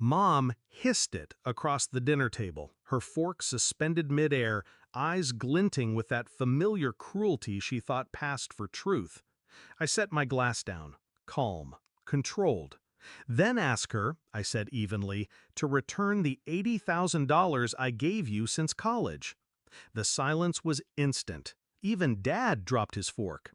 Mom hissed it across the dinner table, her fork suspended midair, eyes glinting with that familiar cruelty she thought passed for truth. I set my glass down, calm, controlled. Then ask her, I said evenly, to return the $80,000 I gave you since college. The silence was instant. Even Dad dropped his fork.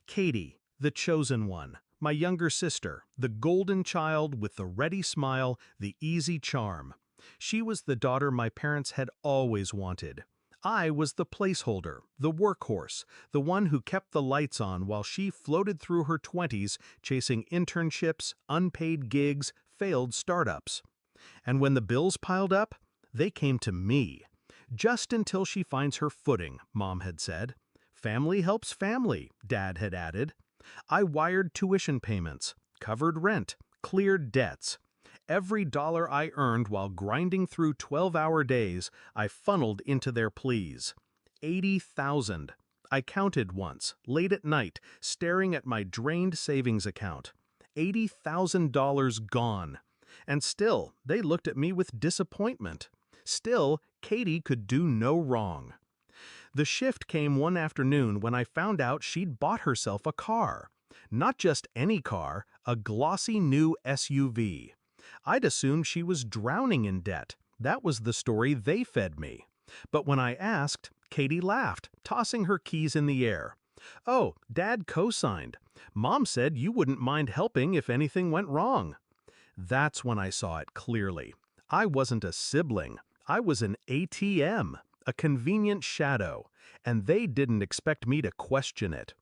Katie, the chosen one, my younger sister, the golden child with the ready smile, the easy charm. She was the daughter my parents had always wanted. I was the placeholder, the workhorse, the one who kept the lights on while she floated through her 20s chasing internships, unpaid gigs, failed startups. And when the bills piled up, they came to me. Just until she finds her footing, Mom had said. Family helps family, Dad had added. I wired tuition payments, covered rent, cleared debts. Every dollar I earned while grinding through 12-hour days, I funneled into their pleas. 80,000. I counted once, late at night, staring at my drained savings account. $80,000 gone. And still, they looked at me with disappointment. Still, Katie could do no wrong. The shift came one afternoon when I found out she'd bought herself a car. Not just any car, a glossy new SUV. I'd assumed she was drowning in debt. That was the story they fed me. But when I asked, Katie laughed, tossing her keys in the air. "Oh, Dad co-signed. Mom said you wouldn't mind helping if anything went wrong." That's when I saw it clearly. I wasn't a sibling. I was an ATM, a convenient shadow, and they didn't expect me to question it.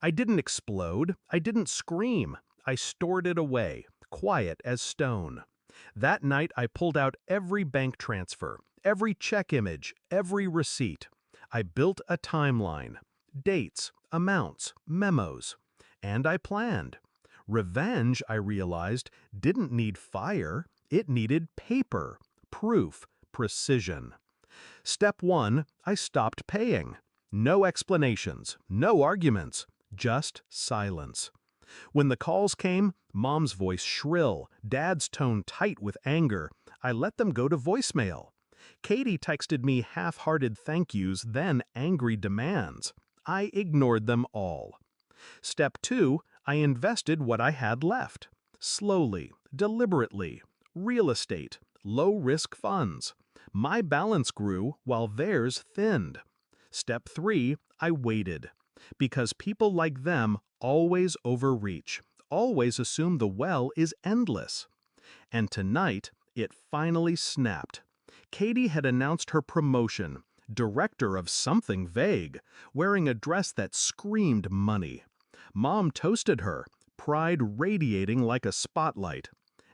I didn't explode. I didn't scream. I stored it away, quiet as stone. That night I pulled out every bank transfer, every check image, every receipt. I built a timeline, dates, amounts, memos. And I planned. Revenge, I realized, didn't need fire. It needed paper, proof, precision. Step 1, I stopped paying. No explanations, no arguments, just silence. When the calls came, Mom's voice shrill, Dad's tone tight with anger, I let them go to voicemail. Katie texted me half-hearted thank yous, then angry demands. I ignored them all. Step 2, I invested what I had left. Slowly, deliberately. Real estate, low-risk funds. My balance grew while theirs thinned. Step 3, I waited. Because people like them always overreach, always assume the well is endless. And tonight, it finally snapped. Katie had announced her promotion, director of something vague, wearing a dress that screamed money. Mom toasted her, pride radiating like a spotlight.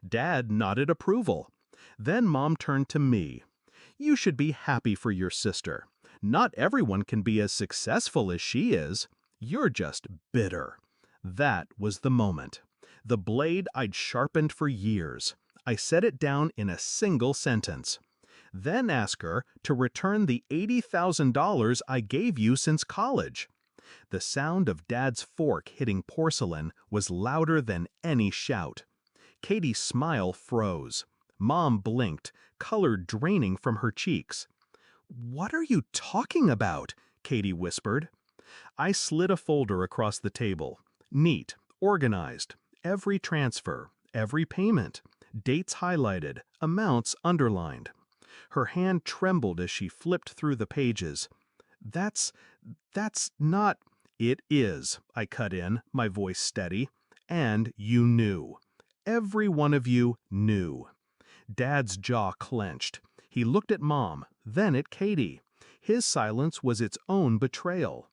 Dad nodded approval. Then Mom turned to me. "You should be happy for your sister. Not everyone can be as successful as she is. You're just bitter." That was the moment. The blade I'd sharpened for years. I set it down in a single sentence. Then ask her to return the $80,000 I gave you since college. The sound of Dad's fork hitting porcelain was louder than any shout. Katie's smile froze. Mom blinked, color draining from her cheeks. "What are you talking about?" Katie whispered. I slid a folder across the table. Neat, organized. Every transfer, every payment. Dates highlighted, amounts underlined. Her hand trembled as she flipped through the pages. That's not... "It is," I cut in, my voice steady. "And you knew. Every one of you knew." Dad's jaw clenched. He looked at Mom, then at Katie. His silence was its own betrayal.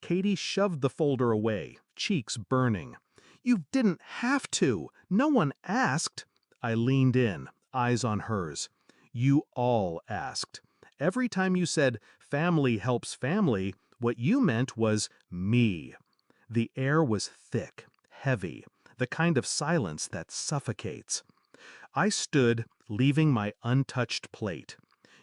Katie shoved the folder away, cheeks burning. "You didn't have to. No one asked." I leaned in, eyes on hers. "You all asked. Every time you said, 'family helps family,' what you meant was me." The air was thick, heavy, the kind of silence that suffocates. I stood, leaving my untouched plate.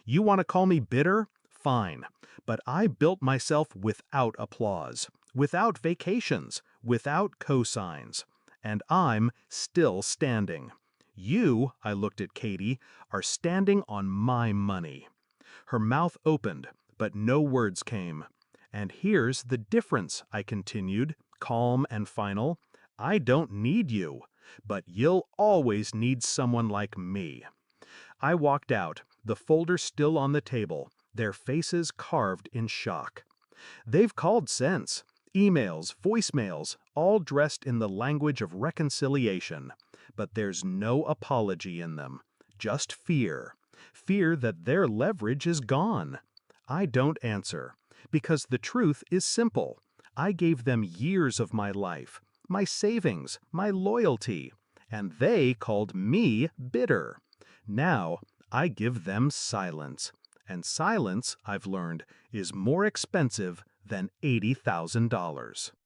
"You want to call me bitter? Fine. But I built myself without applause, without vacations, without cosigns. And I'm still standing. You, I looked at Katie, are standing on my money. Her mouth opened, but no words came. And here's the difference, I continued, calm and final. I don't need you, but you'll always need someone like me. I walked out, the folder still on the table, their faces carved in shock. They've called since. Emails, voicemails, all dressed in the language of reconciliation. But there's no apology in them. Just fear. Fear that their leverage is gone. I don't answer. Because the truth is simple. I gave them years of my life, my savings, my loyalty. And they called me bitter. Now, I give them silence. And silence, I've learned, is more expensive than $80,000.